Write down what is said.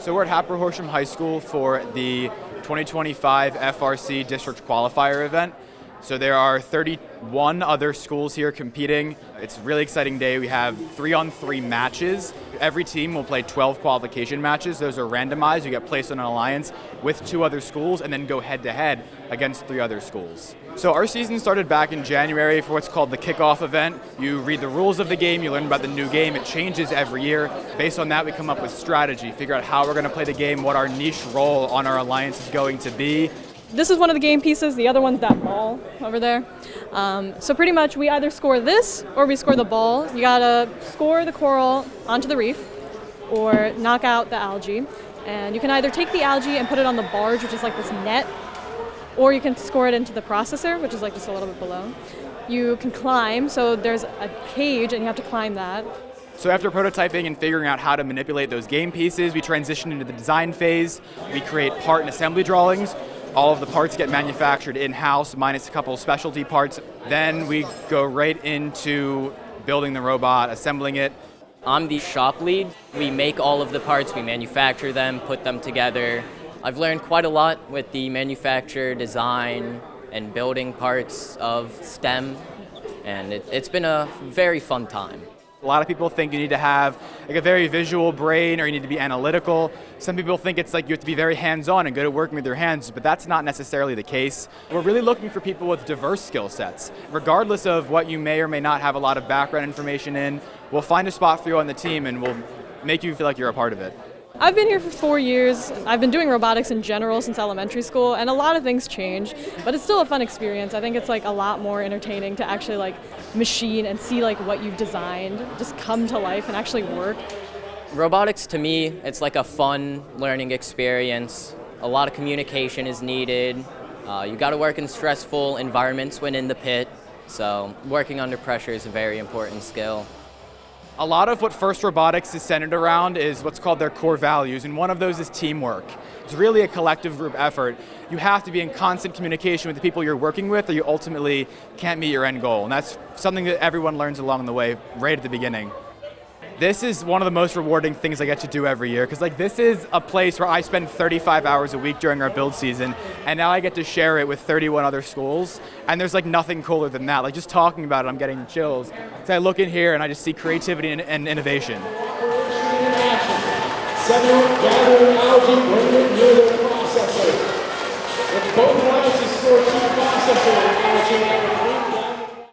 So we're at Hatboro-Horsham High School for the 2025 FRC District Qualifier event. So there are 31 other schools here competing. It's a really exciting day. We have 3-on-3 matches. Every team will play 12 qualification matches. Those are randomized. You get placed on an alliance with 2 other schools and then go head-to-head against 3 other schools. So our season started back in January for what's called the kickoff event. You read the rules of the game, you learn about the new game. It changes every year. Based on that, we come up with strategy, figure out how we're going to play the game, what our niche role on our alliance is going to be. This is one of the game pieces, the other one's that ball over there. So pretty much we either score this or we score the ball. You gotta score the coral onto the reef or knock out the algae. And you can either take the algae and put it on the barge, which is like this net, or you can score it into the processor, which is like just a little bit below. You can climb, so there's a cage and you have to climb that. So after prototyping and figuring out how to manipulate those game pieces, we transition into the design phase. We create part and assembly drawings. All of the parts get manufactured in-house, minus a couple of specialty parts. Then we go right into building the robot, assembling it. I'm the shop lead. We make all of the parts, we manufacture them, put them together. I've learned quite a lot with the manufacture, design, and building parts of STEM, and it's been a very fun time. A lot of people think you need to have like a very visual brain or you need to be analytical. Some people think it's like you have to be very hands-on and good at working with your hands, but that's not necessarily the case. We're really looking for people with diverse skill sets. Regardless of what you may or may not have a lot of background information in, we'll find a spot for you on the team and we'll make you feel like you're a part of it. I've been here for 4 years. I've been doing robotics in general since elementary school, and a lot of things change, but it's still a fun experience. I think it's like a lot more entertaining to actually like machine and see like what you've designed just come to life and actually work. Robotics to me, it's like a fun learning experience. A lot of communication is needed. You got to work in stressful environments when in the pit, so working under pressure is a very important skill. A lot of what FIRST Robotics is centered around is what's called their core values, and one of those is teamwork. It's really a collective group effort. You have to be in constant communication with the people you're working with or you ultimately can't meet your end goal, and that's something that everyone learns along the way right at the beginning. This is one of the most rewarding things I get to do every year, because like this is a place where I spend 35 hours a week during our build season, and now I get to share it with 31 other schools, and there's like nothing cooler than that. Like just talking about it, I'm getting chills. So I look in here and I just see creativity and innovation. Gathering algae, bringing it near their processor. If both alliances score 2 processor algae,